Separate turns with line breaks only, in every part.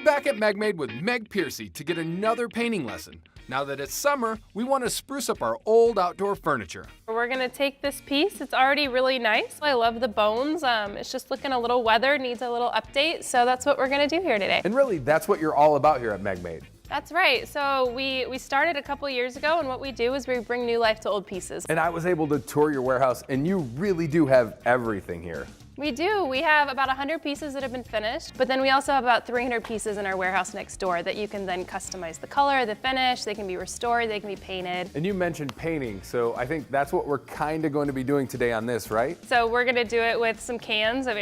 back at MegMade with Meg Piercy to get another painting lesson. Now that it's summer, we want to spruce up our old outdoor furniture.
We're gonna take this piece. It's already really nice. I love the bones. It's just looking a little weathered, needs a little update. So that's what we're gonna do here today.
And really, that's what you're all about here at MegMade.
That's right. So we started a couple years ago, and what we do is we bring new life to old pieces.
And I was able to tour your warehouse, and you really do have everything here.
We do. We have about 100 pieces that have been finished, but then we also have about 300 pieces in our warehouse next door that you can then customize the color, the finish, they can be restored, they can be painted.
And you mentioned painting, so I think that's what we're kind of going to be doing today on this, right?
So we're going to do it with some cans of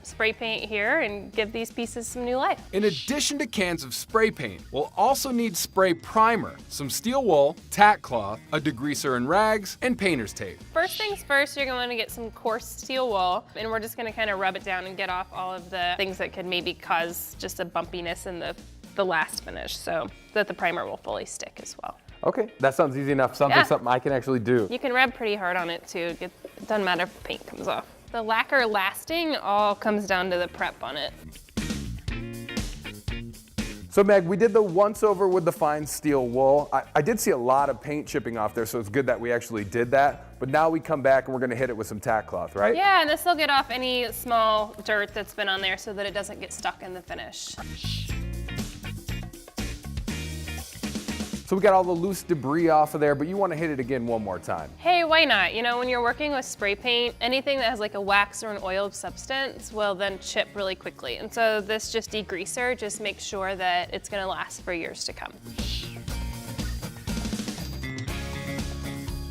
spray paint here and give these pieces some new life.
In addition to cans of spray paint, we'll also need spray primer, some steel wool, tack cloth, a degreaser and rags, and painter's tape.
First things first, you're going to get some coarse steel wool, and we're just going to kind of rub it down and get off all of the things that could maybe cause just a bumpiness in the last finish, so that the primer will fully stick as well.
Okay, that sounds easy enough. Something I can actually do.
You can rub pretty hard on it too. It doesn't matter if the paint comes off. The lacquer lasting all comes down to the prep on it.
So Meg, we did the once over with the fine steel wool. I did see a lot of paint chipping off there, so it's good that we actually did that. But now we come back and we're gonna hit it with some tack cloth, right?
Yeah, and this will get off any small dirt that's been on there so that it doesn't get stuck in the finish.
So we got all the loose debris off of there, but you want to hit it again one more time.
Hey, why not? You know, when you're working with spray paint, anything that has like a wax or an oiled substance will then chip really quickly. And so this just degreaser just makes sure that it's gonna last for years to come.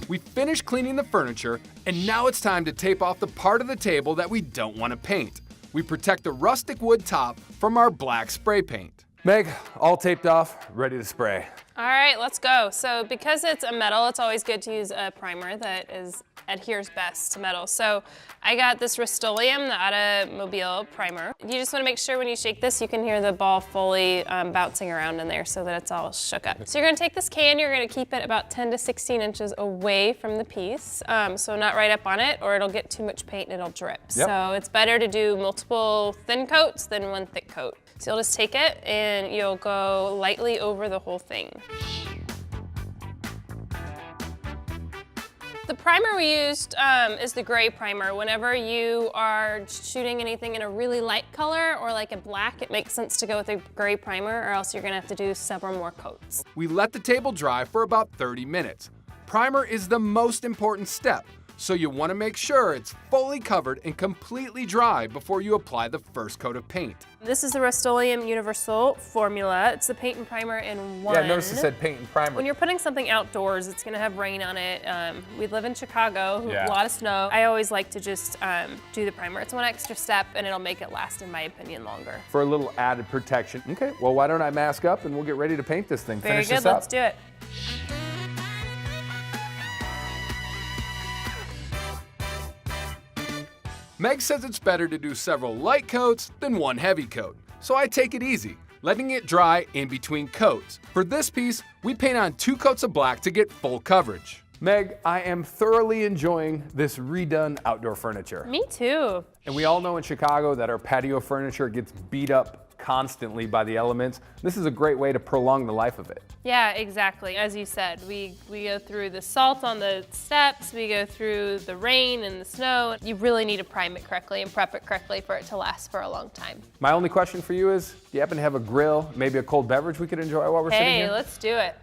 We finished cleaning the furniture, and now it's time to tape off the part of the table that we don't want to paint. We protect the rustic wood top from our black spray paint.
Meg, all taped off, ready to spray.
All right, let's go. So because it's a metal, it's always good to use a primer that adheres best to metal. So I got this Rust-Oleum, the Automobile primer. You just want to make sure when you shake this, you can hear the ball fully bouncing around in there so that it's all shook up. So you're gonna take this can, you're gonna keep it about 10 to 16 inches away from the piece. So not right up on it, or it'll get too much paint and it'll drip.
Yep.
So it's better to do multiple thin coats than one thick coat. So you'll just take it and you'll go lightly over the whole thing. The primer we used is the gray primer. Whenever you are shooting anything in a really light color or like a black, it makes sense to go with a gray primer, or else you're gonna have to do several more coats.
We let the table dry for about 30 minutes. Primer is the most important step, so you want to make sure it's fully covered and completely dry before you apply the first coat of paint.
This is the Rust-Oleum Universal Formula. It's the paint and primer in one.
Yeah, I noticed it said paint and primer.
When you're putting something outdoors, it's gonna have rain on it. We live in Chicago,
Yeah.
a lot of snow. I always like to just do the primer. It's one extra step and it'll make it last, in my opinion, longer.
For a little added protection. Okay, well why don't I mask up and we'll get ready to paint this thing.
Very
Finish
good,
this up.
let's do it.
Meg says it's better to do several light coats than one heavy coat, so I take it easy, letting it dry in between coats. For this piece, we paint on 2 coats of black to get full coverage.
Meg, I am thoroughly enjoying this redone outdoor furniture.
Me too.
And we all know in Chicago that our patio furniture gets beat up constantly by the elements. This is a great way to prolong the life of it.
Yeah, exactly. As you said, we go through the salt on the steps, we go through the rain and the snow. You really need to prime it correctly and prep it correctly for it to last for a long time.
My only question for you is, do you happen to have a grill, maybe a cold beverage we could enjoy while we're sitting here?
Hey, let's do it.